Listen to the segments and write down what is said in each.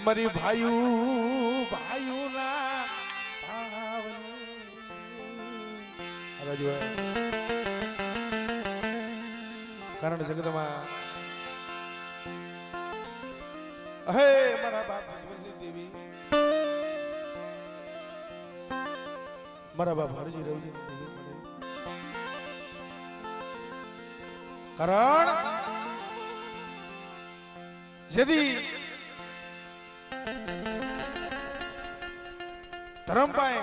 मरी भायू भायू ना कारण जगत हे मारा बाप देवी मारा बाप हरजी रवजी कारण यदि धर्म पाए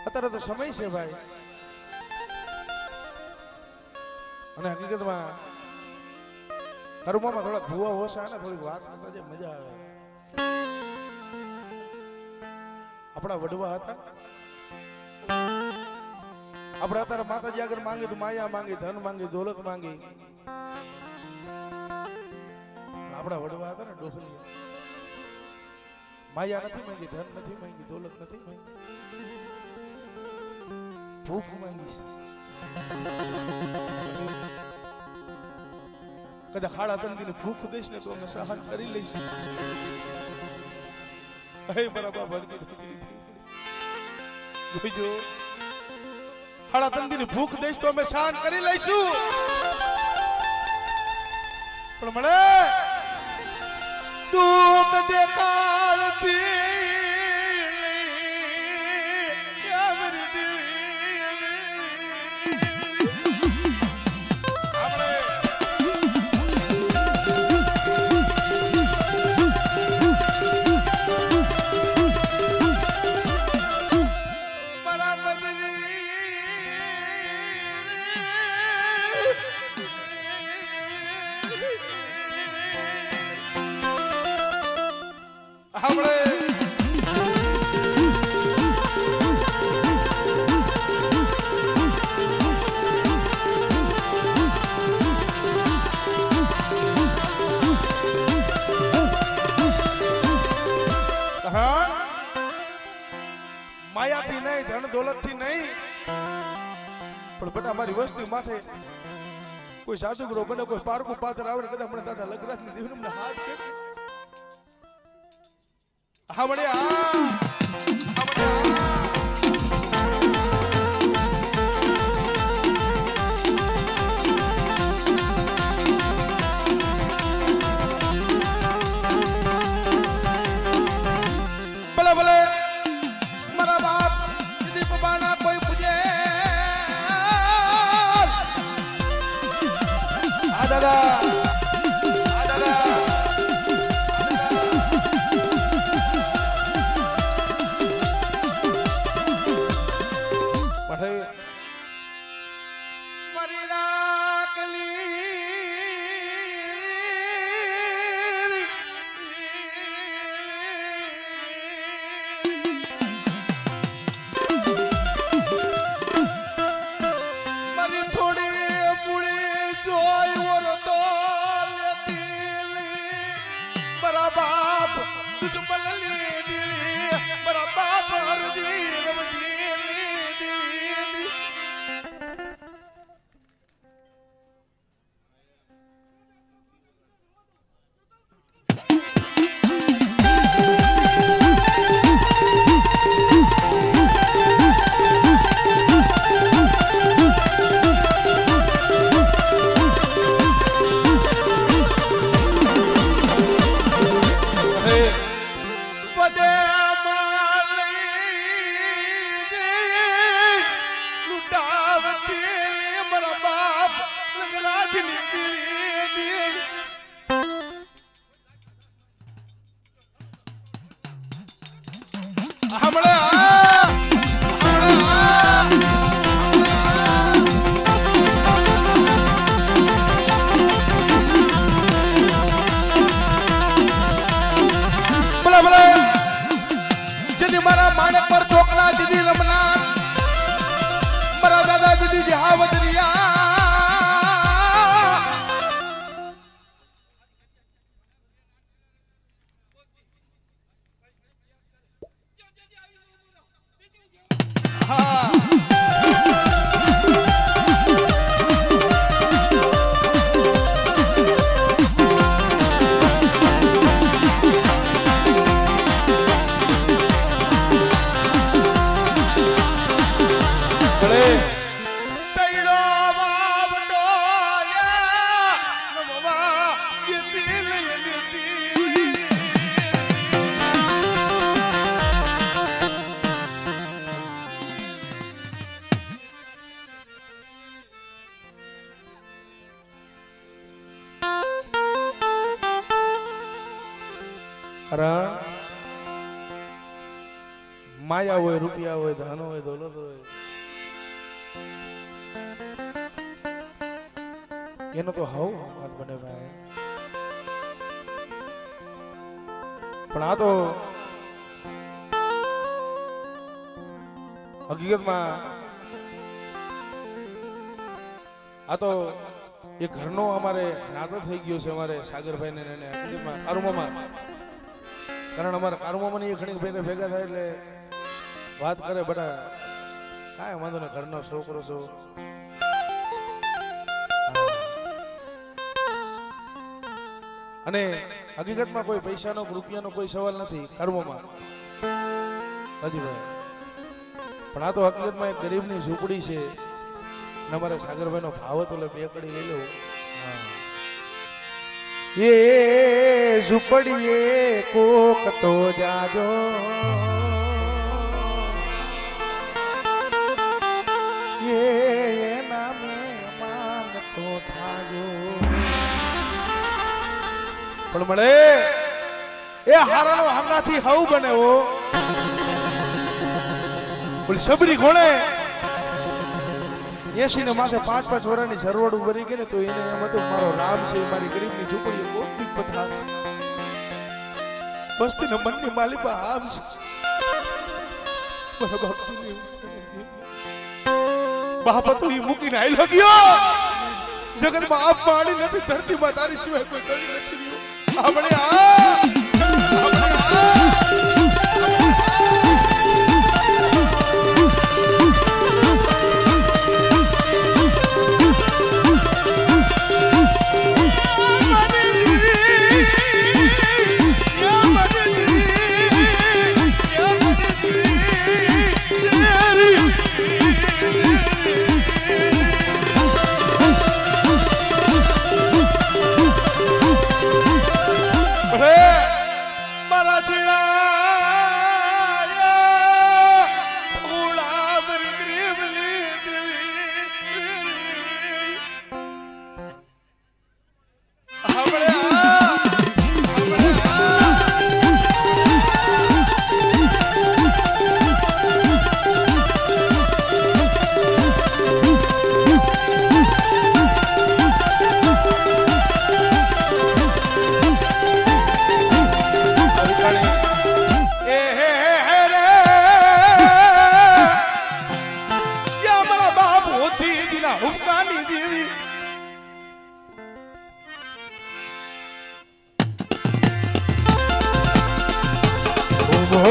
અત્યારે તો સમય છે ભાઈ અને હકીકતમાં કર્મમાં થોડા ભૂવા હોશા ને થોડીક વાત કરતા જે મજા આવે આપણા વડવા હતા આપણે અત્યારે માતાજી આગળ માંગી તો માયા માંગી ધન માંગી દોલત માંગી આપણા વડવા હતા ને ડોસલિયા માયા નથી માંગી ધન નથી માંગી દોલત નથી માંગી ભૂખ માંગી કદાચ હાડા તંદીને ભૂખ દઈશ ને તો અમે સહન કરી લઈશું હે બરાબર ભરતી જોઈજો હાડા તંદીની ભૂખ દઈશ તો અમે સહન કરી લઈશું પણ મળે દુઃખ દેખાડતી માયાથી નહીં ધન દોલત થી નહીં પણ બેટા મારી વસ્તી માથે કોઈ સાધુગરો બને કોઈ પારકું પાત્ર આવે કદાચ મને દાદા લગરાજ ની દીવને મને હાથ કે હા મળે રણ માયા હોય, રૂપિયા હોય, ધન હોય, દોલત હોય, એનો તો હાવ વાત બને ભાઈ. પણ આ તો હકીકતમાં આ તો એ ઘરનો અમારે નાતો થઈ ગયો છે અમારે સાગરભાઈ ને હકીકતમાં કારુમામાં. કારણ અમારા કારુમામાં એ ઘણી ભાઈને ભેગા થાય એટલે વાત કરે બટા કાંઈ વાંધો ને ઘરનો છોકરો છો. અને હકીકતમાં કોઈ પૈસાનો રૂપિયાનો કોઈ સવાલ નથી કર્મોમાં હજીભાઈ. પણ આ તો હકીકતમાં એક ગરીબની ઝૂંપડી છે અને અમારે સાગરભાઈનો ભાવ હતો એટલે બે કડી લઈ લઉં. એ ઝૂંપડીએ કોક તો જાજો, એ નામે માન તો થાજો. પણ મળે એ હારાનો હંગાથી હવ બને હો. બોલ સબરી ઘોડે 80 ને માથે 5-5 વર્ષની સરવડ ભરી ગઈ ને તો એને એમ હતું મારો રામ છે, મારી ગરીબની ઝૂંપડી કોકની પથાર છે, બસ્તીના મનની માલિકા આમ છે. મારા બાપુને બાપા તું મૂકીને આયલો ગયો. જગતમાં આપ પાણી નથી, ધરતીમાં તારી સિવાય કોઈ કરી નથી રહ્યું. આપણે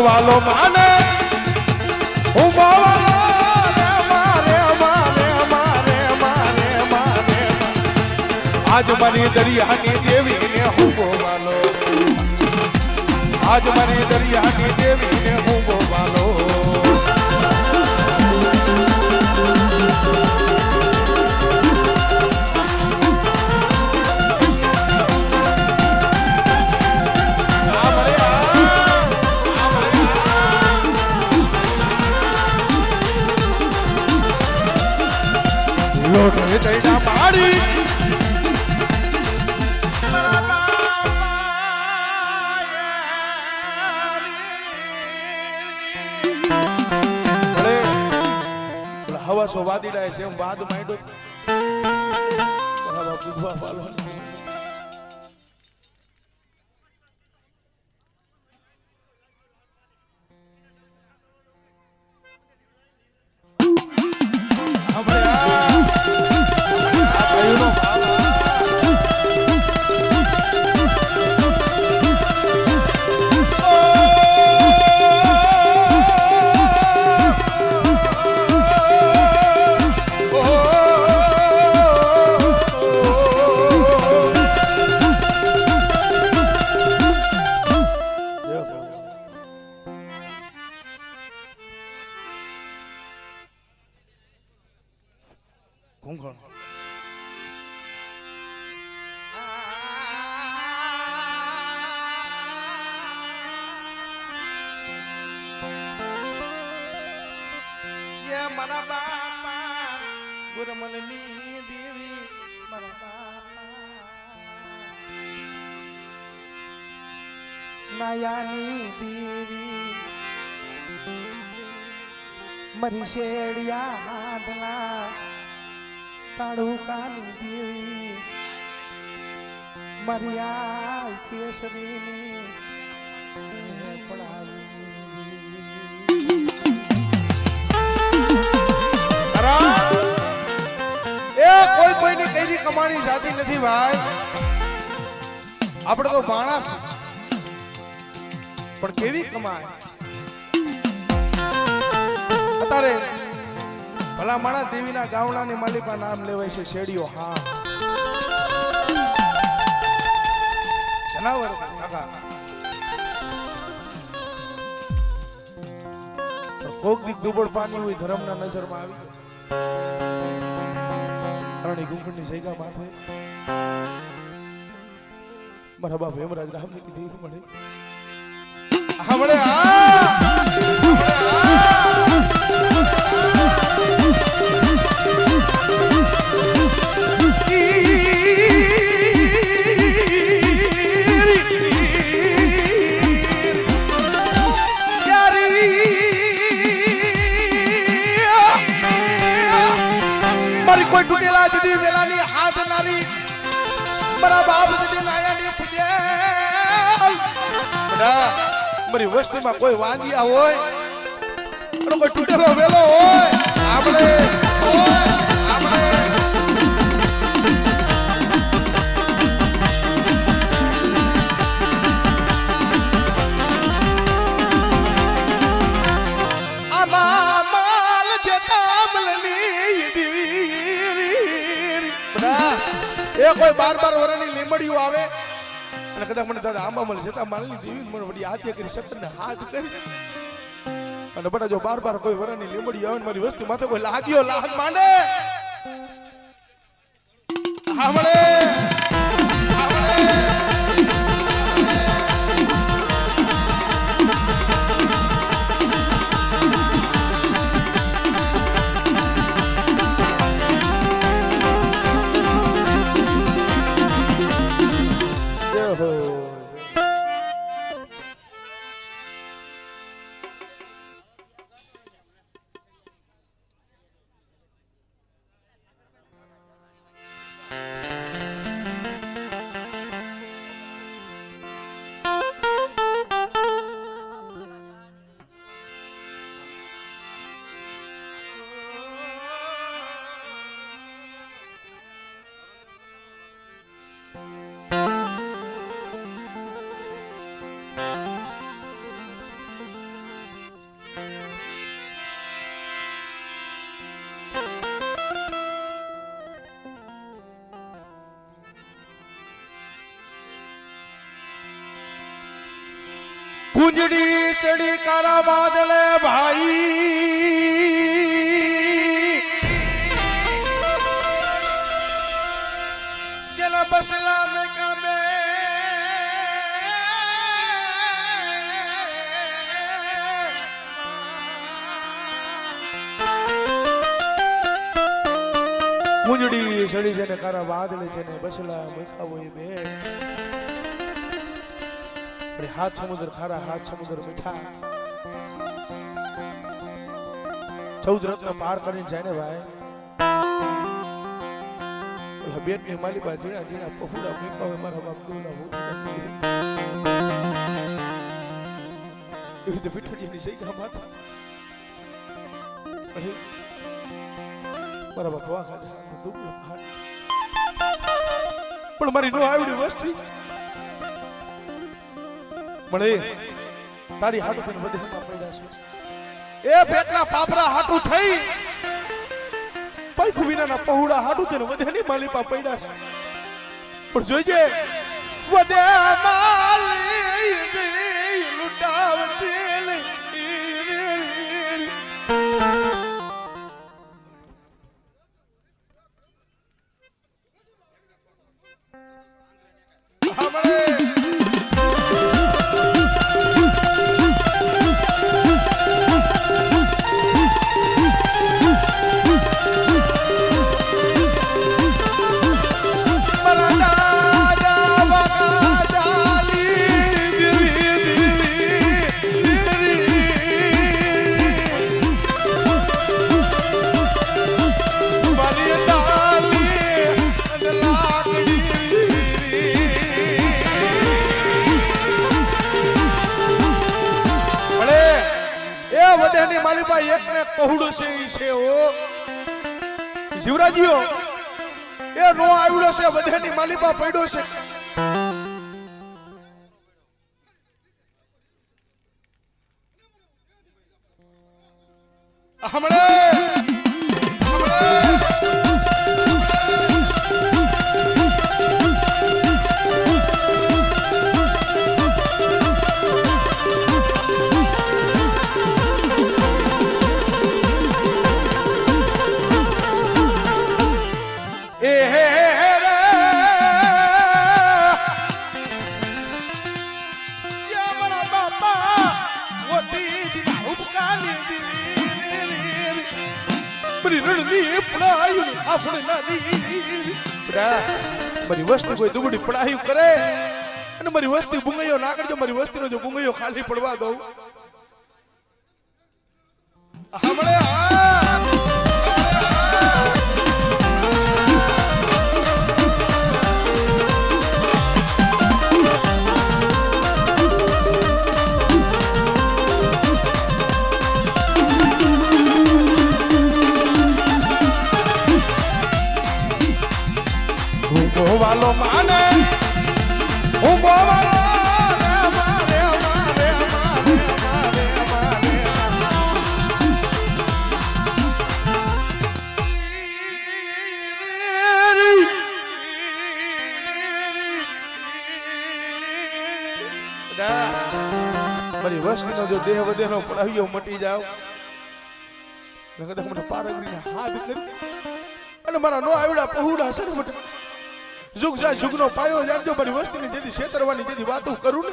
વાલો માને આજ મારી દરિયાની દેવી ને હું બોવાલો, આજ મારી દરિયાની દેવી ને હું બોવાલો. લોટે ચૈડા પાડી હવા સો વાદી ડાય છે એમ વાદ માંડ્યો. બરાબર પૂછવા પાલો ઘૂંઘણ મારા બાપા ગુરમલની દેવી મારા બાપા નાયાની દેવી મરી શેડિયા હાથના તાળુકાની દેવી મરિયા કેસરીની કોઈ કોઈની કઈ કમાણી જાતી નથી ભાઈ. આપણે તો માણસ પણ કેવી કમાય. અત્યારે ભલા માણસ દેવીના ગાવડાની માલિકા નામ લેવાય છે શેડીઓ. હા જનાવર કાકા કોક દીક દુબળ પાણી હોય ધર્મના નજરમાં આવી કરણી ગુંખણની જગ્યા માથે મારા બાપ હેમરાજ રામને કીધી મળે મારી કોઈ તૂટેલા જુદી વેલાની હાથ નારી મારા બાપ જુદી નાયાની પૂજે બડા મારી વસ્તીમાં કોઈ વાંજિયા હોય અને કોઈ તૂટેલો વેલો હોય આપણે આમાં માલ જતા મલની એ કોઈ 12 વર્ષની લીમડીઓ આવે અને કદાચ મને દાદા આંબા મળે છે માલની દેવી મને વડી હાથે કરી શકને હાથ કરી અને બટા જો 12 કોઈ વર્ષની લીમડી આવે ને મારી વસ્તી માથે કોઈ લાગ્યો લાગ માંડે હામળે કુંજડી ચડી કારા વાદળે ભાઈ જેના બસલા મે કામે કુંજડી ચડી છે ને કારા વાદળે છે ને બસલા મેકા હોય બે हाथ समुद्र खारा हाथ समुद्र मीठा 14 रत्न पार કરીને જાય ને ભાઈ ઓલા બેટ ની માલી બા જીણા જીણા પહોળા મીકાવે મારા બાપ દોલા હોતી એ રીતે વિઠડિયાની જગ્યા માથે અરે મારા બાપ વાહ દુબળો પહાડ પણ મારી નો આવડી વસ્તી મળે તારી હાટુ થઈને વધેમાં પડ્યા છે એ પેટના પાપરા હાટુ થઈ પૈખુ વિનાના પહોળા હાટુ થઈને વધેની માલીપા પડ્યા છે પણ જોઈજે વધે માલી લૂંટાવતી વડેની માલિપા એકને કહુડું છે ઈ છે ઓ જીવરાજીઓ એ નો આવ્યો છે વડેની માલિપા પડ્યો છે હમણે મારી વસ્તી કોઈ દુબળી પડાયું કરે અને મારી વસ્તી બુંગૈયો ના કરજો મારી વસ્તીનો જો બુંગૈયો ખાલી પડવા દઉં હમણે વાલો માને હું બોવાલો મારે મારે મારે મારે મારી વસ્તીનો જો દેહ વધેનો પડાવ્યો મટી જાવ ને કદાચ મને પારગરીને હાથ કરી અને મારા નો આવડા પહોળા છે ને જુગ જા જુગનો પાયો જાણજો મારી વસ્તીની જેથી છેતરવાની જેથી વાતો કરું ને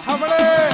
હમણે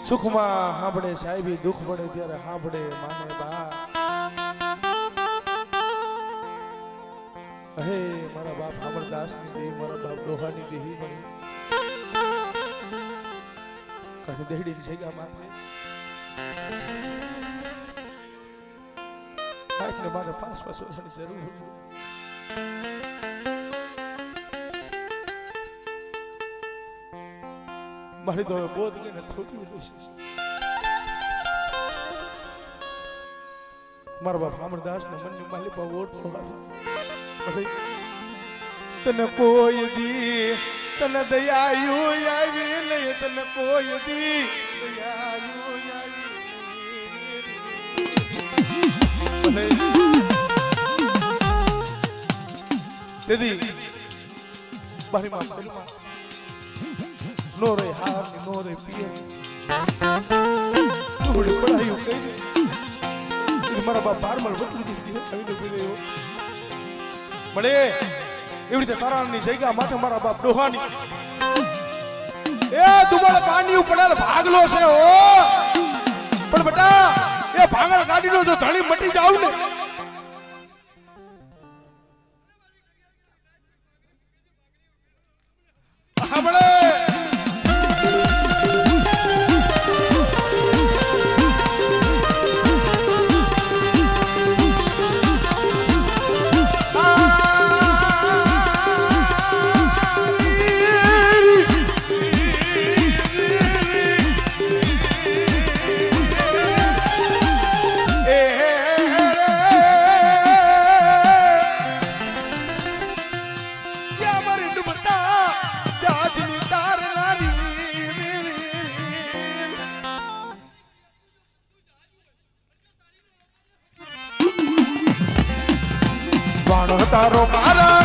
સુખમાં હાંભળે સાહેબી દુઃખ પડે ત્યારે હાંભળે માને બા હે મારા બાપ અમરદાસની દેહ મારા બાપ ડોહાની દેહી મને કણી દેડી જગ્યા માથે આટલે મારે પાસ વર્ષની જરૂર હતી મારી તો બોધ ગઈને થોડી ઉઠી મારા બાપ અમરદાસ ને મનની માલિપા ઓળતો તને કોઈ દી તને દયાયુ આવી નહીં તને કોઈ દી દયાયુ આવી દીદી મારી માં નો રે હાર નો રે પિયર થોડી પડાયું કઈ મારા બાપ પારમલ વતરી દીધી આવીને પીરે મળે એવી રીતે તારાની જગ્યા માથે મારા બાપ ડોહાની એ દુબળ પાણી પડેલ ભાગલો છે ઓ પણ બેટા એ ભાંગળ ગાડીનો જો ધણી મટી જાવ ને હમણે તારો મારા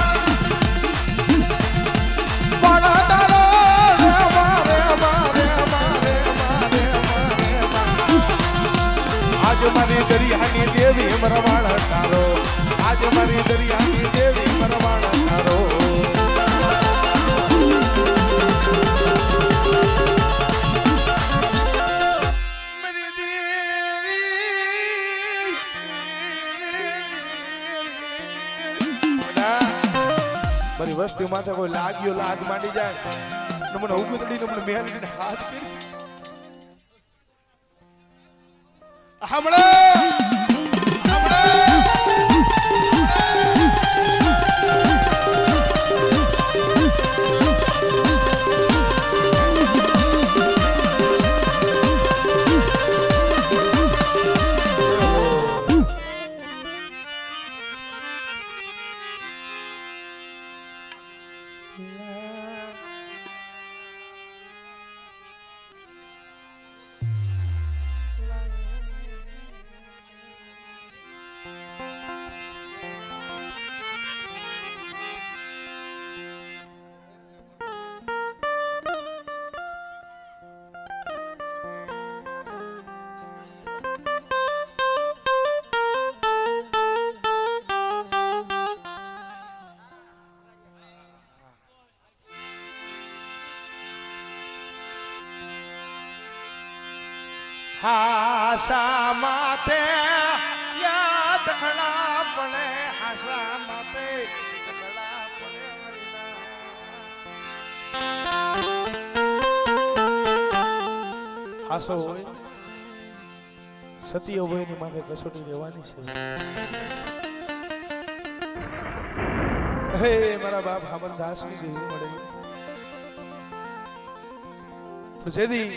મારા તારો મારે મારે મારે મારે આજ મારી દરિયાની દેવી મરવાળ તારો આજ મારી દરિયાની દેવી મરવાળ તારો મારી વસ્તી માથે કોઈ લાગ્યો લાગ માંડી જાય મને ઉગતડીને મને મેલડીને હાથ કરી હમણે હાસા માતે યાદ ખડા પડે હાસા માતે ખડા પડે હાસો હોય સતીય હોય ની માથે કસોટી રહેવાની છે હે મારા બાપ હામનદાસ ની દેવી મળે જેદી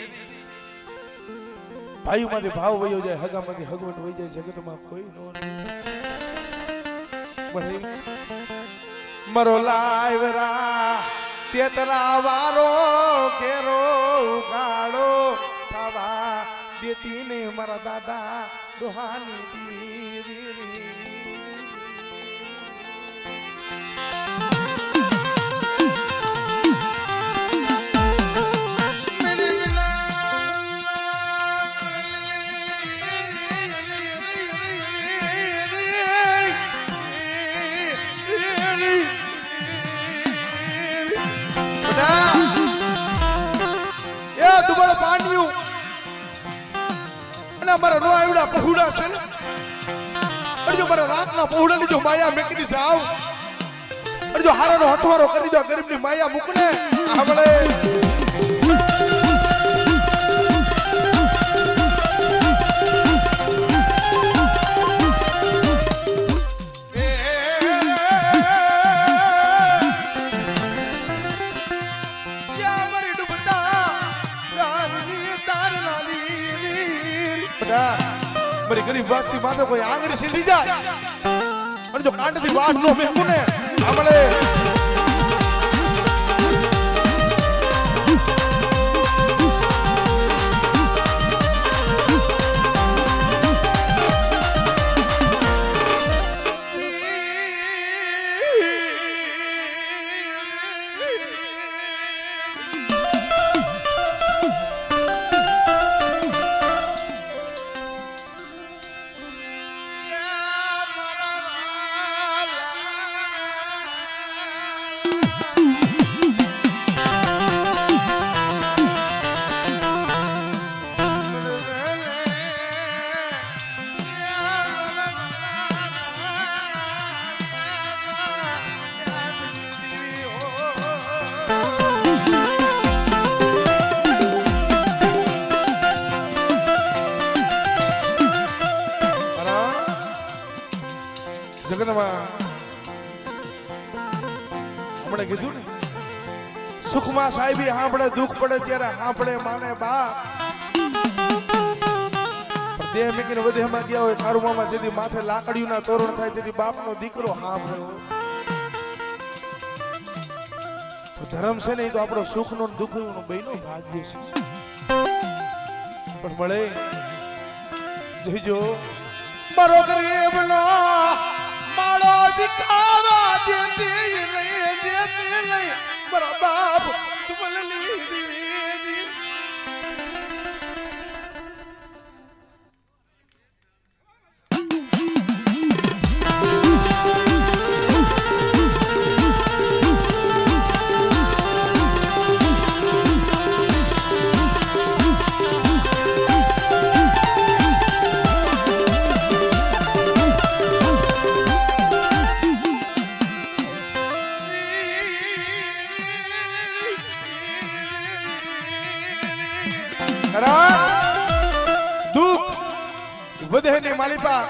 ભાઈ માંથી ભાવ વયો જાય હગા માંથી હગવટ વહી જાય જગતમાં કોઈ નો મરો લાયવરા તેતરા વારો કેરો ઉગાડો થવા દેતી ને મારા દાદા દોહાની દીવી મારા નો આવડા પહોળા છે ને અરજો મારા રાતના પહોળા ની જો માયા મેકડી જાવ અરજો હારાનો હથવારો કરી દો ગરીબની માયા મૂકને આવડે મારી ગરીબ વાસ્તી માથે કોઈ આંગળી સીધી જાય અને જો કાંડથી વાટ નો મેકું ને આમળે જગતમાં હમણે કીધું ને સુખમાં સાહેબી હાંભળે દુઃખ પડે ત્યારે હાંભળે માને બા પણ દેહ મૂકીને વધેમાં ગયા હોય તારું મામા જેથી માથે લાકડીઓના તોરણ થાય તેથી બાપનો દીકરો હાંભળ્યો ધર્મ છે ને તો આપણો સુખનો દુઃખનો બેનો ભાગ્ય છે પણ મળે જોઈજો મારો ગરીબનો માળો दिखावा देते नहीं मेरा बाप तुमने ली दी વધે ને માલિપા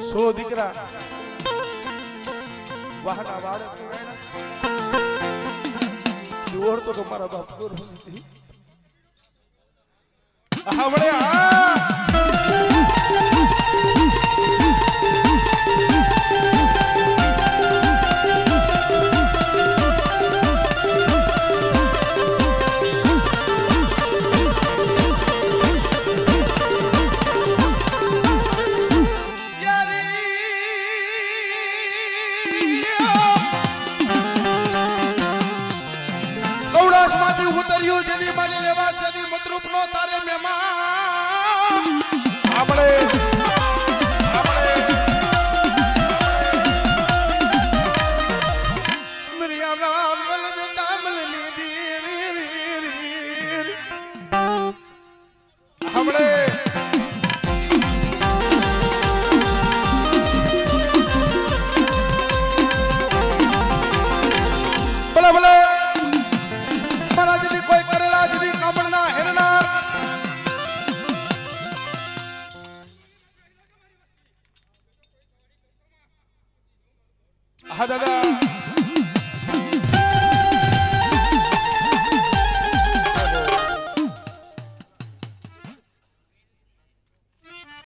સો દીકરા વાહના વાળે ઓળતો તો મારા બાપ ગોર હતી હા વળે ઉતર્યું જેની માલી લેવા જેની મતરૂપ નો તારે મહેમાન આપણે મરિયા નામ વલ દામલ લીધી આપણે ભલે ભલે કોઈ કરેલા જેવી કામણના હેરનાર હા દાદા